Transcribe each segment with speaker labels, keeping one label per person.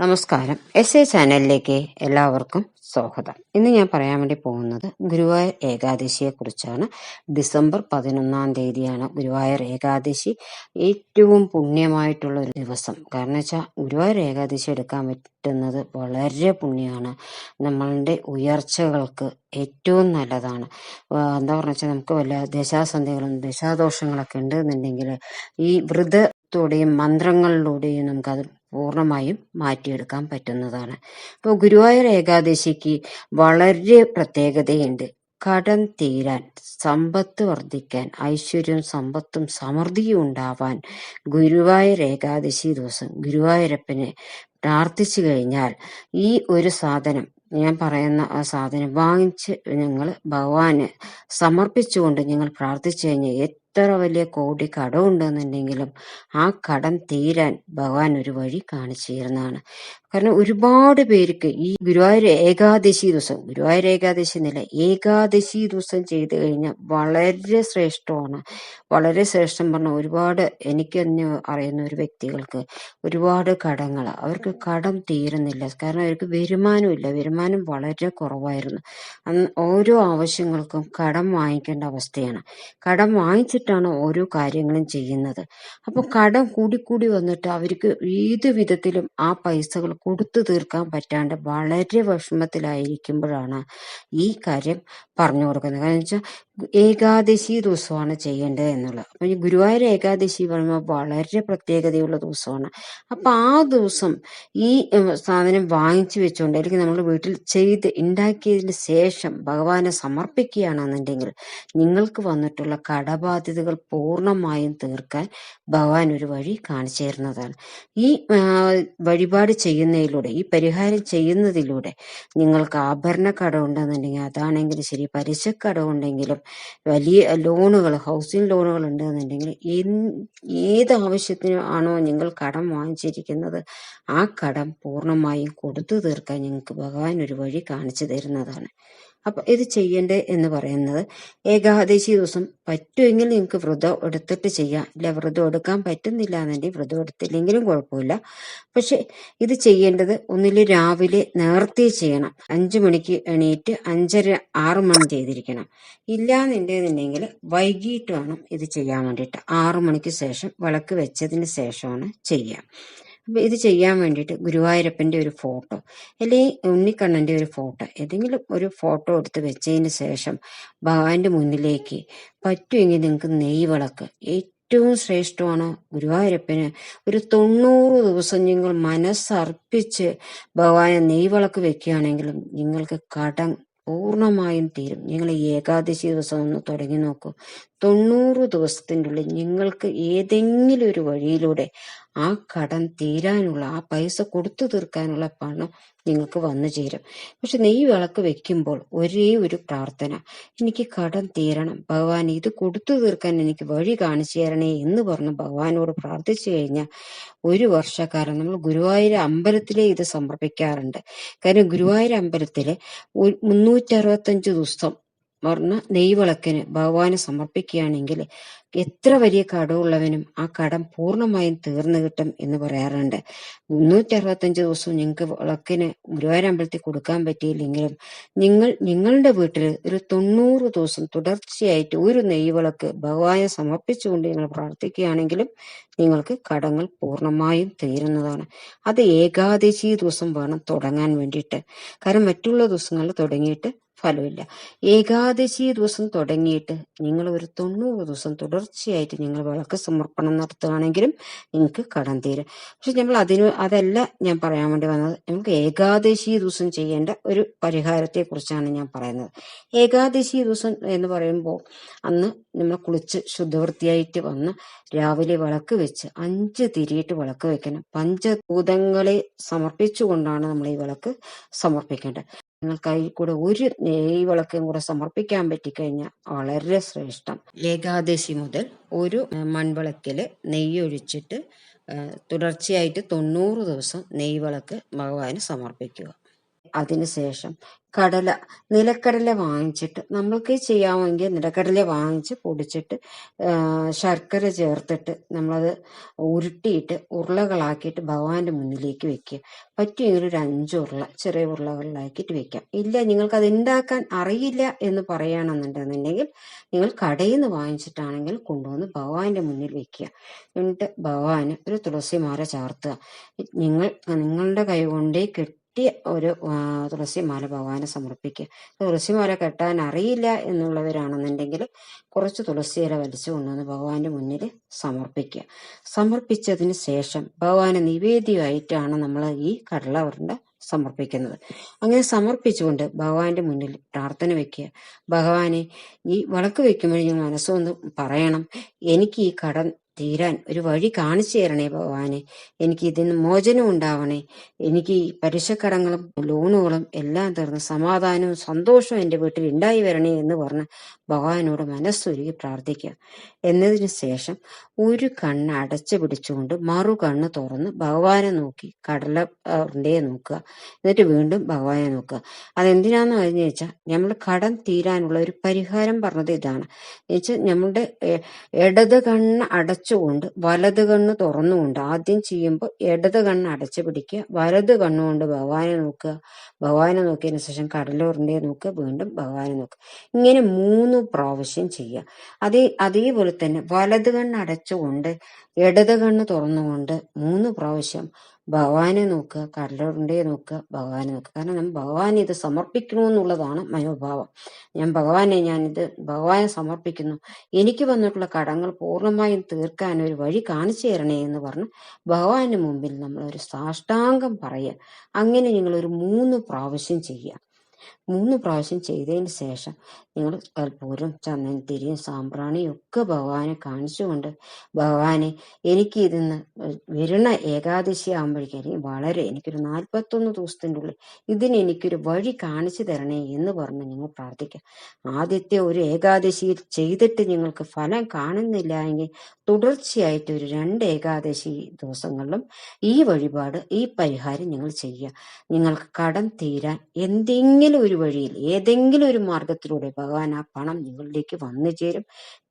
Speaker 1: നമസ്കാരം. ചാനലിലേക്ക് എല്ലാവർക്കും സ്വാഗതം. ഇന്ന് ഞാൻ പറയാൻ വേണ്ടി പോകുന്നത് ഗുരുവായൂർ ഏകാദശിയെ കുറിച്ചാണ്. ഡിസംബർ 11 ഗുരുവായൂർ ഏകാദശി. ഏറ്റവും പുണ്യമായിട്ടുള്ള ഒരു ദിവസം. കാരണം വെച്ചാൽ ഗുരുവായൂർ ഏകാദശി എടുക്കാൻ പറ്റുന്നത് വളരെ പുണ്യമാണ്. നമ്മളുടെ ഉയർച്ചകൾക്ക് ഏറ്റവും നല്ലതാണ്. എന്താ പറഞ്ഞാൽ നമുക്ക് വല്ല ദശാസന്ധികളും ദശാദോഷങ്ങളൊക്കെ ഉണ്ടെന്നുണ്ടെങ്കിൽ ഈ വ്രതത്തോടെയും മന്ത്രങ്ങളിലൂടെയും നമുക്കത് പൂർണ്ണമായും മാറ്റിയെടുക്കാൻ പറ്റുന്നതാണ്. ഇപ്പോൾ ഗുരുവായൂർ ഏകാദശിക്ക് വളരെ പ്രത്യേകതയുണ്ട്. കടം തീരാൻ, സമ്പത്ത് വർദ്ധിക്കാൻ, ഐശ്വര്യവും സമ്പത്തും സമൃദ്ധിയും ഉണ്ടാവാൻ ഗുരുവായൂർ ഏകാദശി ദിവസം ഗുരുവായൂരപ്പനെ പ്രാർത്ഥിച്ചു കഴിഞ്ഞാൽ ഈ ഒരു സാധനം, ഞാൻ പറയുന്ന ആ സാധനം വാങ്ങിച്ച് നിങ്ങൾ ഭഗവാന് സമർപ്പിച്ചുകൊണ്ട് നിങ്ങൾ പ്രാർത്ഥിച്ചു കഴിഞ്ഞാൽ എത്ര വലിയ കോടി കടമുണ്ടെന്നുണ്ടെങ്കിലും ആ കടം തീരാൻ ഭഗവാൻ ഒരു വഴി കാണിച്ചു തരുന്നതാണ്. കാരണം ഒരുപാട് പേർക്ക് ഈ ഗുരുവായൂർ ഏകാദശി എന്നല്ല, ഏകാദശി ദിവസം ചെയ്തു കഴിഞ്ഞാൽ വളരെ ശ്രേഷ്ഠമാണ്. വളരെ ശ്രേഷ്ഠം പറഞ്ഞാൽ ഒരുപാട് എനിക്ക് തന്നെ അറിയുന്ന ഒരു വ്യക്തികൾക്ക് ഒരുപാട് കടങ്ങൾ, അവർക്ക് കടം തീരുന്നില്ല. കാരണം അവർക്ക് വരുമാനമില്ല, വരുമാനം വളരെ കുറവായിരുന്നു. ഓരോ ആവശ്യങ്ങൾക്കും കടം വാങ്ങിക്കേണ്ട അവസ്ഥയാണ്. കടം വാങ്ങിച്ചിട്ടാണ് ഓരോ കാര്യങ്ങളും ചെയ്യുന്നത്. അപ്പൊ കടം കൂടി വന്നിട്ട് അവർക്ക് ഏത് വിധത്തിലും ആ പൈസകൾ കൊടുത്തു തീർക്കാൻ പറ്റാണ്ട് വളരെ വിഷമത്തിലായിരിക്കുമ്പോഴാണ് ഈ കാര്യം പറഞ്ഞു കൊടുക്കുന്നത്. കാരണം വെച്ചാൽ ഏകാദശി ദിവസമാണ് ചെയ്യേണ്ടത് എന്നുള്ളത്. അപ്പൊ ഈ ഗുരുവായൂർ ഏകാദശി പറയുമ്പോൾ വളരെ പ്രത്യേകതയുള്ള ദിവസമാണ്. അപ്പൊ ആ ദിവസം ഈ സാധനം വാങ്ങിച്ചു വെച്ചുകൊണ്ട് അല്ലെങ്കിൽ നമ്മൾ വീട്ടിൽ ഉണ്ടാക്കിയതിന് ശേഷം ഭഗവാനെ സമർപ്പിക്കുകയാണെന്നുണ്ടെങ്കിൽ നിങ്ങൾക്ക് വന്നിട്ടുള്ള കടബാധ്യതകൾ പൂർണ്ണമായും തീർക്കാൻ ഭഗവാൻ ഒരു വഴി കാണിച്ചു തരുന്നതാണ്. ഈ വഴിപാട് ചെയ്യുന്നതിലൂടെ, ഈ പരിഹാരം ചെയ്യുന്നതിലൂടെ നിങ്ങൾക്ക് ആഭരണ കടമുണ്ടെന്നുണ്ടെങ്കിൽ അതാണെങ്കിൽ ശരി, പലിശക്കടമുണ്ടെങ്കിലും വലിയ ലോണുകൾ, ഹൗസിംഗ് ലോണുകൾ ഉണ്ടെന്നുണ്ടെങ്കിൽ ഏത് ആവശ്യത്തിനും ആണോ നിങ്ങൾ കടം വാങ്ങിച്ചിരിക്കുന്നത് ആ കടം പൂർണ്ണമായും കൊടുത്തു തീർക്കാൻ നിങ്ങൾക്ക് ഭഗവാൻ ഒരു വഴി കാണിച്ചു തരുന്നതാണ്. അപ്പൊ ഇത് ചെയ്യേണ്ടത് എന്ന് പറയുന്നത് ഏകാദശി ദിവസം പറ്റുമെങ്കിൽ നിങ്ങൾക്ക് വ്രതം എടുത്തിട്ട് ചെയ്യാം. ഇല്ല, വ്രതം എടുക്കാൻ പറ്റുന്നില്ല എന്നുണ്ടെങ്കിൽ വ്രതം എടുത്തില്ലെങ്കിലും കുഴപ്പമില്ല. പക്ഷെ ഇത് ചെയ്യേണ്ടത് ഒന്നിൽ രാവിലെ നേരത്തെ ചെയ്യണം. 5 മണിക്ക് എണീറ്റ് 5:30 6 മണി ചെയ്തിരിക്കണം. ഇല്ലാന്നുണ്ടെന്നുണ്ടെങ്കിൽ വൈകിട്ട് വേണം ഇത് ചെയ്യാൻ വേണ്ടിയിട്ട്. 6 മണിക്ക് ശേഷം വിളക്ക് വെച്ചതിന് ശേഷമാണ് ചെയ്യാം. അപ്പൊ ഇത് ചെയ്യാൻ വേണ്ടിയിട്ട് ഗുരുവായൂരപ്പന്റെ ഒരു ഫോട്ടോ അല്ലെങ്കിൽ ഉണ്ണിക്കണ്ണന്റെ ഒരു ഫോട്ടോ, ഏതെങ്കിലും ഒരു ഫോട്ടോ എടുത്ത് വെച്ചതിന് ശേഷം ഭഗവാന്റെ മുന്നിലേക്ക് പറ്റുമെങ്കിൽ നിങ്ങൾക്ക് നെയ്യ് വിളക്ക്, ഏറ്റവും ശ്രേഷ്ഠമാണ് ഗുരുവായൂരപ്പന് ഒരു 90 ദിവസം നിങ്ങൾ മനസ്സർപ്പിച്ച് ഭഗവാനെ നെയ്യ് വിളക്ക് വെക്കുകയാണെങ്കിലും നിങ്ങൾക്ക് കടം പൂർണ്ണമായും തീരും. നിങ്ങൾ ഏകാദശി ദിവസം ഒന്ന് തുടങ്ങി നോക്കൂ. 90 ദിവസത്തിൻ്റെ ഉള്ളിൽ നിങ്ങൾക്ക് ഏതെങ്കിലും ഒരു വഴിയിലൂടെ ആ കടം തീരാനുള്ള, ആ പൈസ കൊടുത്തു തീർക്കാനുള്ള പണം നിങ്ങൾക്ക് വന്നു ചേരും. പക്ഷെ നെയ്യ് വിളക്ക് വെക്കുമ്പോൾ ഒരേ ഒരു പ്രാർത്ഥന, എനിക്ക് കടം തീരണം ഭഗവാൻ, ഇത് കൊടുത്തു തീർക്കാൻ എനിക്ക് വഴി കാണിച്ചു തരണേ എന്ന് പറഞ്ഞ് ഭഗവാനോട് പ്രാർത്ഥിച്ചു കഴിഞ്ഞാൽ ഒരു വർഷക്കാലം നമ്മൾ ഗുരുവായൂർ അമ്പലത്തിലെ ഇത് സമർപ്പിക്കാറുണ്ട്. കാരണം ഗുരുവായൂർ അമ്പലത്തില് 365 ദിവസം പറഞ്ഞ നെയ്വിളക്കിന് ഭഗവാന് സമർപ്പിക്കുകയാണെങ്കിൽ എത്ര വലിയ കടമുള്ളവനും ആ കടം പൂർണ്ണമായും തീർന്നു കിട്ടും എന്ന് പറയാറുണ്ട്. 365 ദിവസവും നിങ്ങൾക്ക് വിളക്കിന് ഗുരുവായൂർ അമ്പലത്തിൽ കൊടുക്കാൻ പറ്റിയില്ലെങ്കിലും നിങ്ങളുടെ വീട്ടിൽ ഒരു 90 ദിവസം തുടർച്ചയായിട്ട് ഒരു നെയ്വിളക്ക് ഭഗവാനെ സമർപ്പിച്ചുകൊണ്ട് നിങ്ങൾ പ്രാർത്ഥിക്കുകയാണെങ്കിലും നിങ്ങൾക്ക് കടങ്ങൾ പൂർണ്ണമായും തീരുന്നതാണ്. അത് ഏകാദശി ദിവസം വേണം തുടങ്ങാൻ വേണ്ടിയിട്ട്. കാരണം മറ്റുള്ള ദിവസങ്ങളിൽ തുടങ്ങിയിട്ട് ഫലമില്ല. ഏകാദശി ദിവസം തുടങ്ങിയിട്ട് നിങ്ങൾ ഒരു 90 ദിവസം തുടർച്ചയായിട്ട് നിങ്ങൾ വിളക്ക് സമർപ്പണം നടത്തുകയാണെങ്കിലും നിങ്ങൾക്ക് കടം തീരും. പക്ഷെ നമ്മൾ അതല്ല ഞാൻ പറയാൻ വേണ്ടി വന്നത്. നമുക്ക് ഏകാദശി ദിവസം ചെയ്യേണ്ട ഒരു പരിഹാരത്തെ കുറിച്ചാണ് ഞാൻ പറയുന്നത്. ഏകാദശി ദിവസം എന്ന് പറയുമ്പോൾ അന്ന് നമ്മൾ കുളിച്ച് ശുദ്ധവൃത്തിയായിട്ട് വന്ന് രാവിലെ വിളക്ക് വെച്ച് 5 തിരിയിട്ട് വിളക്ക് വെക്കണം. പഞ്ചഭൂതങ്ങളെ സമർപ്പിച്ചുകൊണ്ടാണ് നമ്മൾ ഈ വിളക്ക് സമർപ്പിക്കേണ്ടത്. നിങ്ങൾക്ക് അതിൽ കൂടെ ഒരു നെയ്യ് വിളക്കും കൂടെ സമർപ്പിക്കാൻ പറ്റിക്കഴിഞ്ഞാൽ വളരെ ശ്രേഷ്ഠം. ഏകാദശി മുതൽ ഒരു മൺവിളക്കില് നെയ്യ് ഒഴിച്ചിട്ട് തുടർച്ചയായിട്ട് 90 ദിവസം നെയ്യ് വിളക്ക് ഭഗവാന് സമർപ്പിക്കുക. അതിനുശേഷം നിലക്കടല വാങ്ങിച്ചിട്ട് നമ്മൾക്ക് ചെയ്യാമെങ്കിൽ നിലക്കടല വാങ്ങിച്ച് പൊടിച്ചിട്ട് ശർക്കര ചേർത്തിട്ട് നമ്മളത് ഉരുട്ടിയിട്ട് ഉരുളകളാക്കിയിട്ട് ഭഗവാന്റെ മുന്നിലേക്ക് വെക്കുക. പറ്റുമെങ്കിൽ ഒരു 5 ഉരുള ചെറിയ ഉരുളകളിലാക്കിയിട്ട് വെക്കാം. ഇല്ല നിങ്ങൾക്ക് അത് ഉണ്ടാക്കാൻ അറിയില്ല എന്ന് പറയുകയാണെന്നുണ്ടെന്നുണ്ടെങ്കിൽ നിങ്ങൾ കടയിൽ നിന്ന് വാങ്ങിച്ചിട്ടാണെങ്കിൽ കൊണ്ടുവന്ന് ഭഗവാന്റെ മുന്നിൽ വെക്കുക. എന്നിട്ട് ഭഗവാന് ഒരു തുളസിമാല ചാർത്തുക. നിങ്ങളുടെ കൈ കൊണ്ടേ കെട്ടിയ ഒരു തുളസിമാല ഭഗവാനെ സമർപ്പിക്കുക. തുളസിമാല കെട്ടാൻ അറിയില്ല എന്നുള്ളവരാണെന്നുണ്ടെങ്കിൽ കുറച്ച് തുളസിയില വലിച്ചു കൊണ്ടുവന്ന് ഭഗവാന്റെ മുന്നിൽ സമർപ്പിക്കുക. സമർപ്പിച്ചതിന് ശേഷം ഭഗവാന് നിവേദ്യമായിട്ടാണ് നമ്മൾ ഈ കടല ഉരുണ്ട സമർപ്പിക്കുന്നത്. അങ്ങനെ സമർപ്പിച്ചുകൊണ്ട് ഭഗവാന്റെ മുന്നിൽ പ്രാർത്ഥന വെക്കുക. ഭഗവാനെ, ഈ വിളക്ക് വെക്കുമ്പോൾ ഞാൻ മനസ്സൊന്ന് പറയണം, എനിക്ക് ഈ കടം തീരാൻ ഒരു വഴി കാണിച്ചു തരണേ ഭഗവാനെ, എനിക്ക് ഇതിന് മോചനം ഉണ്ടാവണേ, എനിക്ക് ഈ പലിശക്കടങ്ങളും ലോണുകളും എല്ലാം തീർന്ന് സമാധാനവും സന്തോഷവും എൻ്റെ വീട്ടിൽ ഉണ്ടായി വരണേ എന്ന് പറഞ്ഞ് ഭഗവാനോട് മനസ്സൊരുക്കി പ്രാർത്ഥിക്കുക. എന്നതിന് ശേഷം ഒരു കണ്ണ് അടച്ചു പിടിച്ചുകൊണ്ട് മറു കണ്ണ് തുറന്ന് ഭഗവാനെ നോക്കി കടല ഉരുണ്ടയെ നോക്കുക. എന്നിട്ട് വീണ്ടും ഭഗവാനെ നോക്കുക. അതെന്തിനാന്ന് പറഞ്ഞു വെച്ചാൽ നമ്മൾ കടം തീരാനുള്ള ഒരു പരിഹാരം പറഞ്ഞത് ഇതാണ്. എന്നുവെച്ചാൽ നമ്മളുടെ ഇടത് കണ്ണ് അടച്ചുകൊണ്ട് വലത് കണ്ണ് തുറന്നുകൊണ്ട് ആദ്യം ചെയ്യുമ്പോൾ ഇടത് കണ്ണ് അടച്ചു പിടിക്കുക, വലത് കണ്ണുകൊണ്ട് ഭഗവാനെ നോക്കുക. ഭഗവാനെ നോക്കിയതിനു ശേഷം കടല ഉരുണ്ടയെ നോക്കുക, വീണ്ടും ഭഗവാനെ നോക്കുക. ഇങ്ങനെ 3 പ്രാവശ്യം ചെയ്യുക. അതേപോലെ തന്നെ വലത് കണ്ണ് അടച്ചുകൊണ്ട് ഇടത് കണ്ണ് തുറന്നുകൊണ്ട് 3 പ്രാവശ്യം ഭഗവാനെ നോക്കുക, കടല ഉരുണ്ടയെ നോക്കുക, ഭഗവാനെ നോക്കുക. കാരണം നമ്മൾ ഭഗവാനെ ഇത് സമർപ്പിക്കണമെന്നുള്ളതാണ് മനോഭാവം. ഞാനിത് ഭഗവാനെ സമർപ്പിക്കുന്നു, എനിക്ക് വന്നിട്ടുള്ള കടങ്ങൾ പൂർണ്ണമായും തീർക്കാൻ ഒരു വഴി കാണിച്ചു തരണേ എന്ന് പറഞ്ഞ് ഭഗവാന്റെ മുമ്പിൽ നമ്മൾ ഒരു സാഷ്ടാംഗം പറയുക. അങ്ങനെ നിങ്ങൾ ഒരു 3 പ്രാവശ്യം ചെയ്യുക. 3 പ്രാവശ്യം ചെയ്തതിന് ശേഷം നിങ്ങൾ കർപ്പൂരം, ചന്ദനത്തിരിയും സാമ്പ്രാണിയും ഒക്കെ ഭഗവാനെ കാണിച്ചുകൊണ്ട്, ഭഗവാനെ, എനിക്ക് ഇതിന്ന് വരുന്ന ഏകാദശി ആകുമ്പോഴേക്കും എനിക്കൊരു 41 ദിവസത്തിൻ്റെ ഉള്ളിൽ എനിക്കൊരു വഴി കാണിച്ചു തരണേ എന്ന് പറഞ്ഞ് നിങ്ങൾ പ്രാർത്ഥിക്കുക. ആദ്യത്തെ ഒരു ഏകാദശിയിൽ ചെയ്തിട്ട് നിങ്ങൾക്ക് ഫലം കാണുന്നില്ല എങ്കിൽ തുടർച്ചയായിട്ട് ഒരു 2 ഏകാദശി ദിവസങ്ങളിലും ഈ വഴിപാട്, ഈ പരിഹാരം നിങ്ങൾ ചെയ്യുക. നിങ്ങൾക്ക് കടം തീരാൻ എന്തെങ്കിലും ഒരു വഴിയിൽ, ഏതെങ്കിലും ഒരു മാർഗത്തിലൂടെ ഭഗവാൻ ആ പണം നിങ്ങളിലേക്ക് വന്നു ചേരും.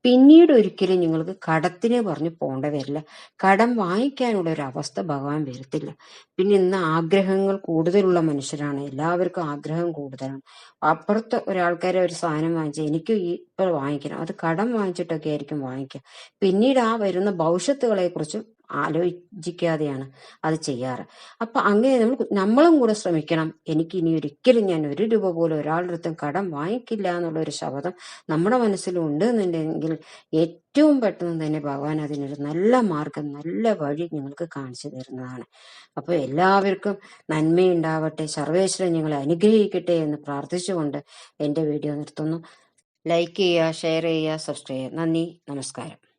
Speaker 1: പിന്നീട് ഒരിക്കലും നിങ്ങൾക്ക് കടത്തിനെ പറഞ്ഞു പോകേണ്ട വരില്ല. കടം വാങ്ങിക്കാനുള്ള ഒരു അവസ്ഥ ഭഗവാൻ വരുത്തില്ല. പിന്നെ ഇന്ന് ആഗ്രഹങ്ങൾ കൂടുതലുള്ള മനുഷ്യരാണ്, എല്ലാവർക്കും ആഗ്രഹം കൂടുതലാണ്. അപ്പുറത്ത് ഒരാൾക്കാരെ ഒരു സാധനം വാങ്ങിച്ചാൽ എനിക്ക് ഇപ്പോൾ വാങ്ങിക്കണം, അത് കടം വാങ്ങിച്ചിട്ടൊക്കെ ആയിരിക്കും വാങ്ങിക്കുക. പിന്നീട് ആ വരുന്ന ഭവിഷ്യത്തുകളെ കുറിച്ച് ആലോചിക്കാതെയാണ് അത് ചെയ്യാറ്. അപ്പൊ അങ്ങനെ നമ്മളും കൂടെ ശ്രമിക്കണം. എനിക്ക് ഇനി ഒരിക്കലും ഞാൻ 1 രൂപ പോലും ഒരാളുടെ അടുത്തും കടം വാങ്ങിക്കില്ല എന്നുള്ള ഒരു ശപഥം നമ്മുടെ മനസ്സിലുണ്ട് എന്നുണ്ടെങ്കിൽ ഏറ്റവും പെട്ടെന്ന് തന്നെ ഭഗവാൻ അതിനൊരു നല്ല മാർഗം, നല്ല വഴി നിങ്ങൾക്ക് കാണിച്ചു തരുന്നതാണ്. അപ്പൊ എല്ലാവർക്കും നന്മയുണ്ടാവട്ടെ, സർവേശ്വരൻ ഞങ്ങളെ അനുഗ്രഹിക്കട്ടെ എന്ന് പ്രാർത്ഥിച്ചുകൊണ്ട് എൻ്റെ വീഡിയോ നിർത്തുന്നു. ലൈക്ക് ചെയ്യുക, ഷെയർ ചെയ്യുക, സബ്സ്ക്രൈബ് ചെയ്യുക. നന്ദി, നമസ്കാരം.